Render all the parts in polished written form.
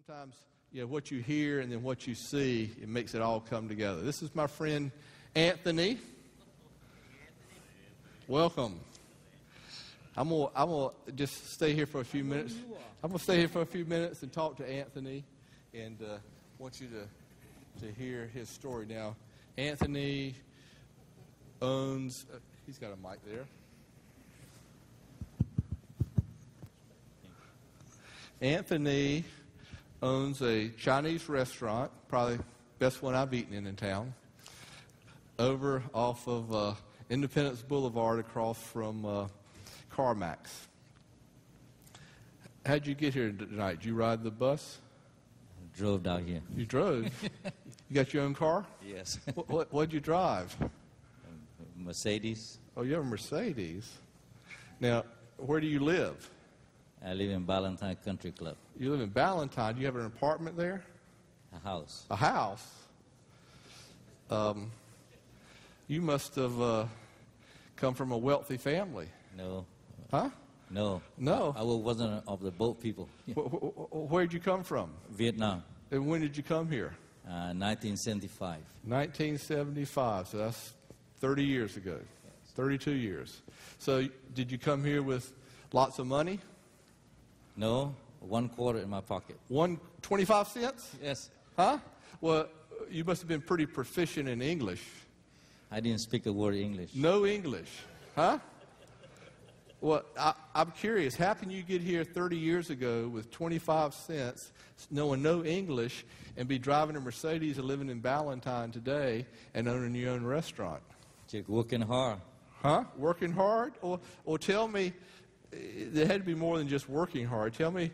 Sometimes, what you hear and then what you see, it makes it all come together. This is my friend Anthony. Welcome. I'm gonna just stay here for a few minutes. I'm gonna stay here for a few minutes and talk to Anthony, and want you to hear his story. Now, Anthony owns. He's got a mic there. Anthony owns a Chinese restaurant, probably best one I've eaten in town, over off of Independence Boulevard across from CarMax. How'd you get here tonight? Did you ride the bus? Drove down here. You drove? You got your own car? Yes. What'd you drive? Mercedes. Oh, you have a Mercedes. Now, where do you live? I live in Ballantyne Country Club. You live in Ballantyne. Do you have an apartment there? A house. A house? You must have come from a wealthy family. No. Huh? No. No? I wasn't of the boat people. Where'd you come from? Vietnam. And when did you come here? 1975. 1975. So that's 30 years ago. Yes. 32 years. So did you come here with lots of money? No, 1 quarter in my pocket. 25 cents? Yes. Huh? Well, you must have been pretty proficient in English. I didn't speak a word of English. No English. Huh? Well, I'm curious, how can you get here 30 years ago with 25 cents, knowing no English, and be driving a Mercedes and living in Ballantyne today and owning your own restaurant? Just working hard. Huh? Working hard? Or tell me, there had to be more than just working hard. Tell me,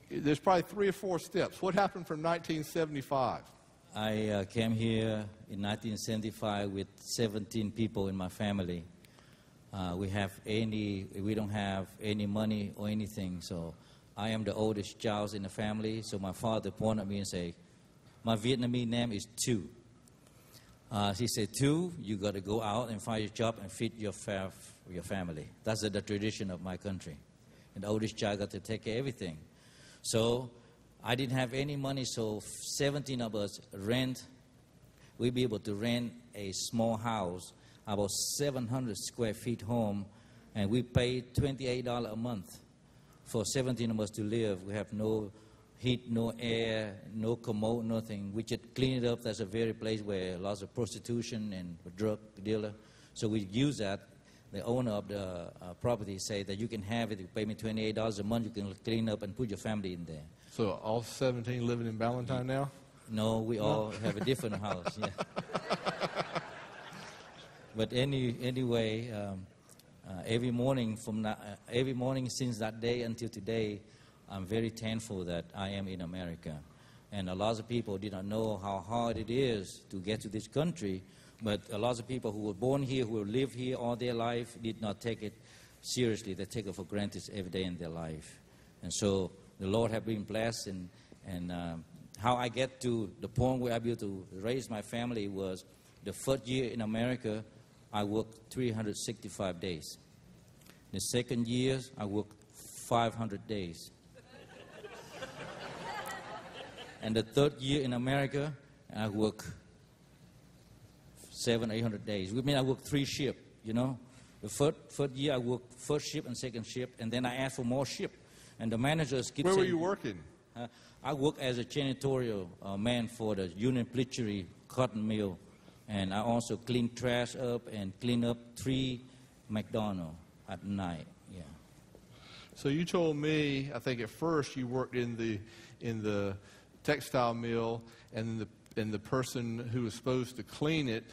there's probably 3 or 4 steps. What happened from 1975? I came here in 1975 with 17 people in my family. We don't have any money or anything, so I am the oldest child in the family. So my father pointed at me and said, my Vietnamese name is Tu. He said, Tu, you got to go out and find a job and feed your family. That's the tradition of my country. And the oldest child got to take care of everything. So I didn't have any money, so 17 of us we'd be able to rent a small house, about 700 square feet home, and we paid $28 a month for 17 of us to live. We have no heat, no air, no commode, nothing. We just clean it up. That's a very place where lots of prostitution and drug dealer. So we use that. The owner of the property say that you can have it. You pay me $28 a month. You can clean up and put your family in there. So all 17 living in Ballantyne now? No, we all have a different house. Yeah. But anyway, every morning since that day until today, I'm very thankful that I am in America. And a lot of people did not know how hard it is to get to this country. But a lot of people who were born here, who live here all their life, did not take it seriously. They take it for granted every day in their life. And so the Lord has been blessed. And how I get to the point where I be able to raise my family was the first year in America, I worked 365 days. The second year, I worked 500 days. And the third year in America, I worked 700-800 days. We mean I worked 3 shifts, The first year I worked first shift and second shift, and then I asked for more shift. And the managers keep saying... Where were you working? I work as a janitorial man for the Union Bleachery cotton mill. And I also clean trash up and clean up 3 McDonald's at night. Yeah. So you told me, I think at first you worked in the textile mill, and the person who was supposed to clean it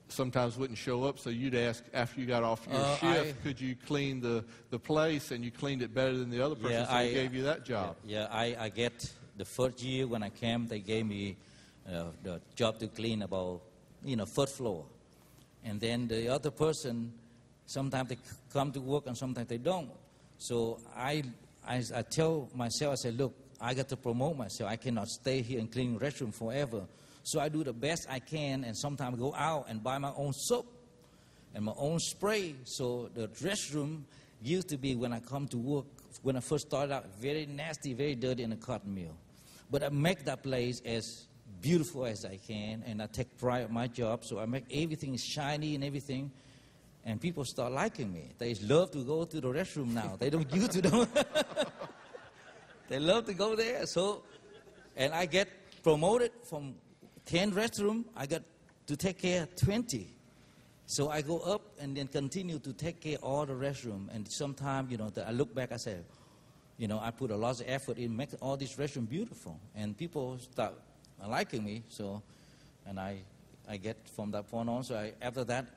sometimes wouldn't show up. So you'd ask after you got off your shift, could you clean the place? And you cleaned it better than the other person, so they gave you that job. Yeah, I get the first year when I came, they gave me the job to clean about first floor. And then the other person, sometimes they come to work and sometimes they don't. So I tell myself, I say, look, I got to promote myself. I cannot stay here and clean restroom forever. So I do the best I can, and sometimes go out and buy my own soap and my own spray. So the restroom Used to be when I come to work, when I first started out, very nasty, very dirty in a cotton mill. But I make that place as beautiful as I can, and I take pride in my job, so I make everything shiny and everything, and people start liking me. They love to go to the restroom now. They don't used to do. They love to go there. So, and I get promoted from 10 restroom, I got to take care of 20. So I go up and then continue to take care of all the restroom. And sometimes, I look back, I say, I put a lot of effort in making all this restroom beautiful. And people start liking me. So, and I get from that point on. So after that,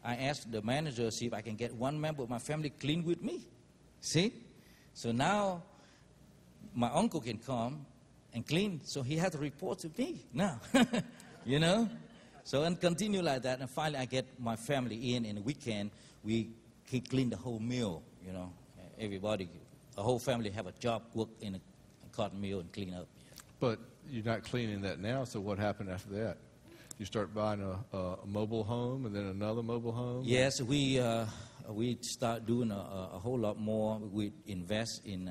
I asked the manager, see if I can get one member of my family clean with me. See? So now my uncle can come and clean. So he had to report to me now. So and continue like that, and finally I get my family in the weekend. We can clean the whole mill, Everybody, the whole family have a job, work in a cotton mill and clean up. But you're not cleaning that now, so what happened after that? You start buying a mobile home and then another mobile home? Yes, we start doing a whole lot more. We invest in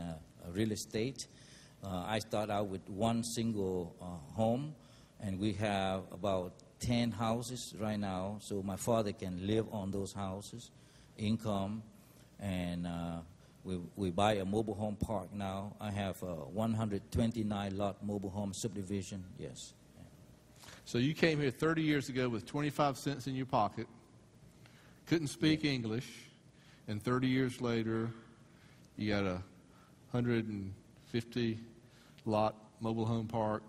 real estate. I start out with one single home, and we have about 10 houses right now, so my father can live on those houses, income, and we buy a mobile home park now. I have a 129 lot mobile home subdivision, yes. So you came here 30 years ago with 25 cents in your pocket, couldn't speak English, and 30 years later, you got a 150 lot mobile home park,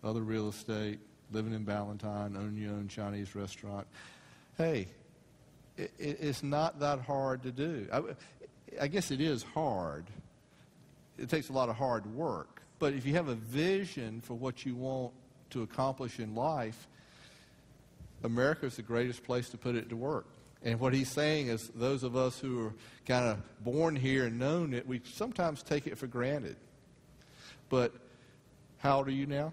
other real estate, living in Ballantyne, owning your own Chinese restaurant. Hey, it's not that hard to do. I guess it is hard. It takes a lot of hard work. But if you have a vision for what you want to accomplish in life, America is the greatest place to put it to work. And what he's saying is those of us who are kind of born here and known it, we sometimes take it for granted. But how old are you now?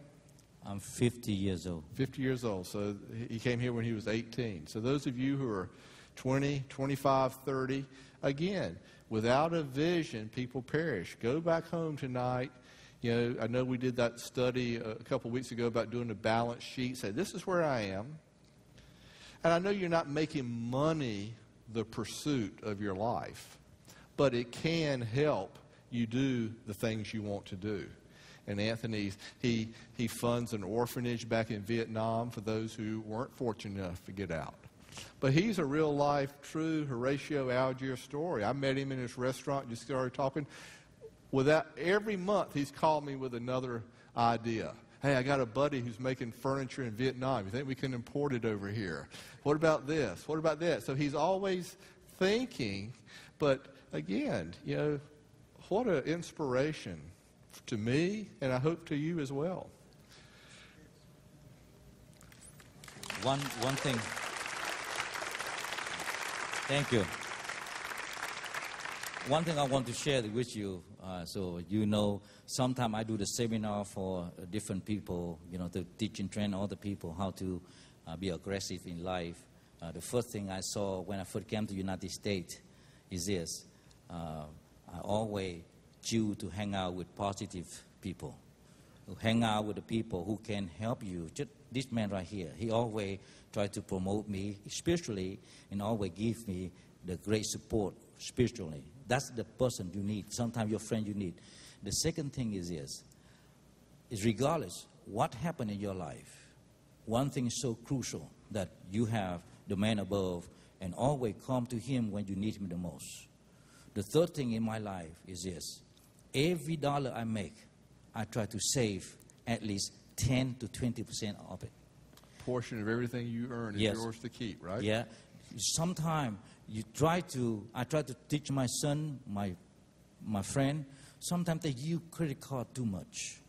I'm 50 years old. 50 years old. So he came here when he was 18. So those of you who are 20, 25, 30, again, without a vision, people perish. Go back home tonight. I know we did that study a couple weeks ago about doing a balance sheet. Say, this is where I am. And I know you're not making money the pursuit of your life, but it can help you do the things you want to do. And Anthony, he funds an orphanage back in Vietnam for those who weren't fortunate enough to get out. But he's a real-life, true Horatio Algier story. I met him in his restaurant, just started talking. Every month, he's called me with another idea. Hey, I got a buddy who's making furniture in Vietnam. You think we can import it over here? What about this? What about that? So he's always thinking. But again, what an inspiration to me, and I hope to you as well. One thing. Thank you. One thing I want to share with you, so sometimes I do the seminar for different people, to teach and train other people how to be aggressive in life. The first thing I saw when I first came to the United States is this. I always choose to hang out with positive people, hang out with the people who can help you. Just this man right here, he always try to promote me spiritually and always give me the great support spiritually. That's the person you need. Sometimes your friend you need. The second thing is this, is regardless what happened in your life, one thing is so crucial, that you have the man above and always come to him when you need him the most. The third thing in my life is this. Every dollar I make, I try to save at least 10 to 20% of it. Portion of everything you earn is yours to keep, right? Yeah. Sometimes I try to teach my son, my friend, sometimes they use credit card too much.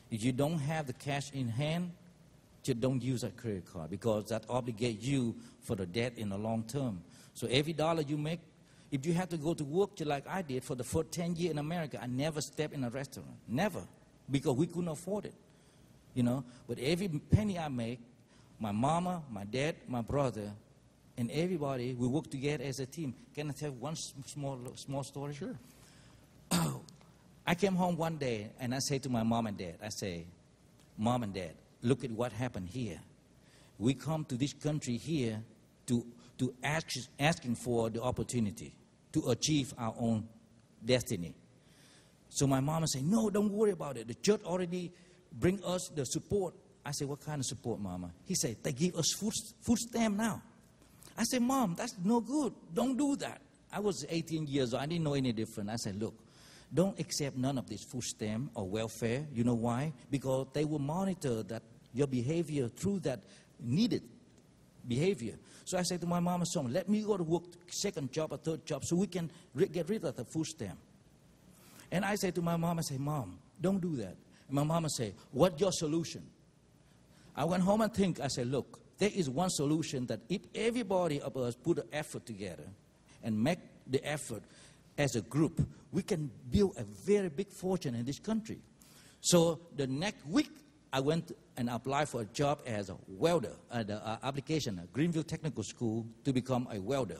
If you don't have the cash in hand, just don't use that credit card, because that obligates you for the debt in the long term. So every dollar you make, if you have to go to work just like I did for the first 10 years in America, I never stepped in a restaurant. Never. Because we couldn't afford it. But every penny I make, my mama, my dad, my brother, and everybody, we work together as a team. Can I tell one small story? Sure. I came home one day, and I say to my mom and dad, I say, Mom and Dad, look at what happened here. We come to this country here to asking for the opportunity to achieve our own destiny. So my mama said, no, don't worry about it. The church already bring us the support. I said, what kind of support, Mama? He said, they give us food stamp now. I said, Mom, that's no good. Don't do that. I was 18 years old. I didn't know any different. I said, look, don't accept none of this food stamp or welfare. You know why? Because they will monitor that your behavior through that needed behavior. So I said to my mom and son, let me go to work, second job or third job, so we can get rid of the food stamp. And I said to my mom, I said, Mom, don't do that. And my mama said, what's your solution? I went home and think, I said, look, there is one solution that if everybody of us put an effort together and make the effort as a group, we can build a very big fortune in this country. So the next week, I went and applied for a job as a welder at the application at Greenville Technical School to become a welder.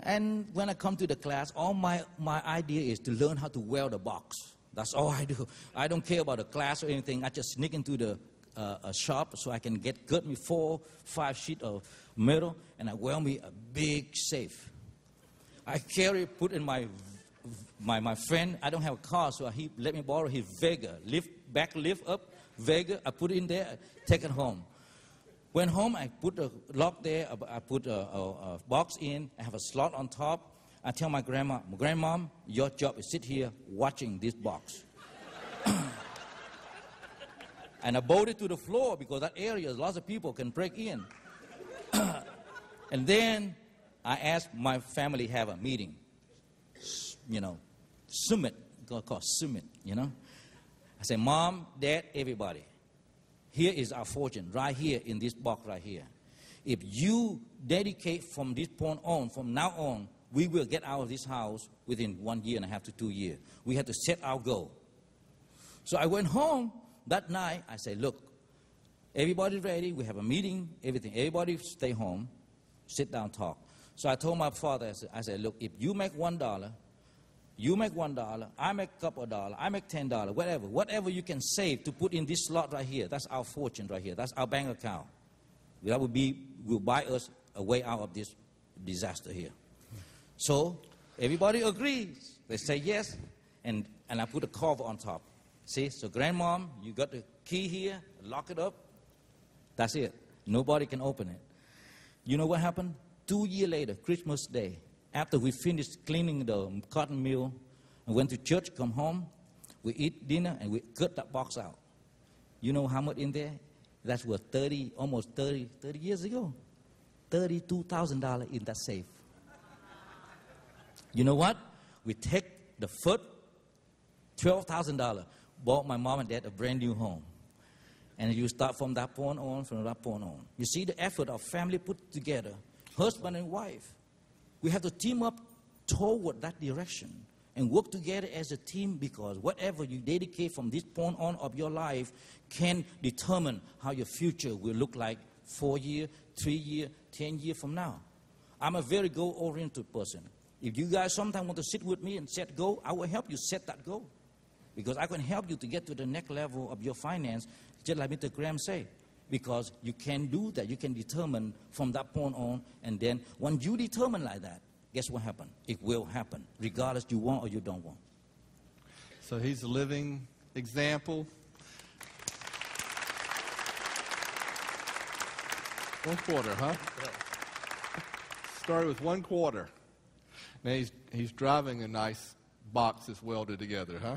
And when I come to the class, all my idea is to learn how to weld a box. That's all I do. I don't care about the class or anything. I just sneak into the shop so I can cut me 4-5 sheets of metal, and I weld me a big safe. I put in my friend, I don't have a car, so he let me borrow his Vega, lift up, Vega, I put it in there, take it home. Went home, I put a lock there, I put a box in, I have a slot on top. I tell my grandmom, your job is sit here watching this box. And I bolt it to the floor because that area, lots of people can break in. And then I asked my family to have a meeting, summit, called summit, I said, Mom, Dad, everybody, here is our fortune, right here in this box right here. If you dedicate from this point on, from now on, we will get out of this house within 1.5 years to 2 years. We have to set our goal. So I went home that night. I said, look, everybody ready. We have a meeting, everything. Everybody stay home, sit down, talk. So I told my father, I said, look, if you make $1, you make $1, I make a couple of dollars, I make $10, whatever you can save to put in this slot right here, that's our fortune right here. That's our bank account. That will buy us a way out of this disaster here. So everybody agrees. They say yes, and I put a cover on top. See, so grandmom, you got the key here, lock it up. That's it. Nobody can open it. You know what happened? 2 years later, Christmas Day, after we finished cleaning the cotton mill and went to church, come home, we eat dinner and we cut that box out. You know how much in there? That's worth almost 30 years ago. $32,000 in that safe. You know what? We take the first $12,000, bought my mom and dad a brand new home. And you start from that point on, You see the effort of family put together, husband and wife. We have to team up toward that direction and work together as a team, because whatever you dedicate from this point on of your life can determine how your future will look like 4 years, 3 years, 10 years from now. I'm a very goal-oriented person. If you guys sometimes want to sit with me and set goal, I will help you set that goal. Because I can help you to get to the next level of your finance, just like Mr. Graham said. Because you can do that. You can determine from that point on. And then when you determine like that, guess what happens? It will happen, regardless you want or you don't want. So he's a living example. $1, huh? Started with $1. Now he's driving a nice box that's welded together, huh?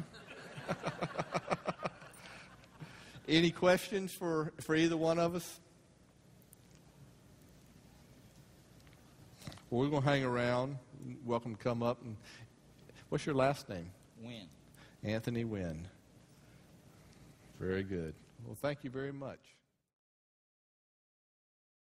Any questions for either one of us? Well, we're going to hang around. Welcome to come up. And what's your last name? Wynn. Anthony Wynn. Very good. Well, thank you very much.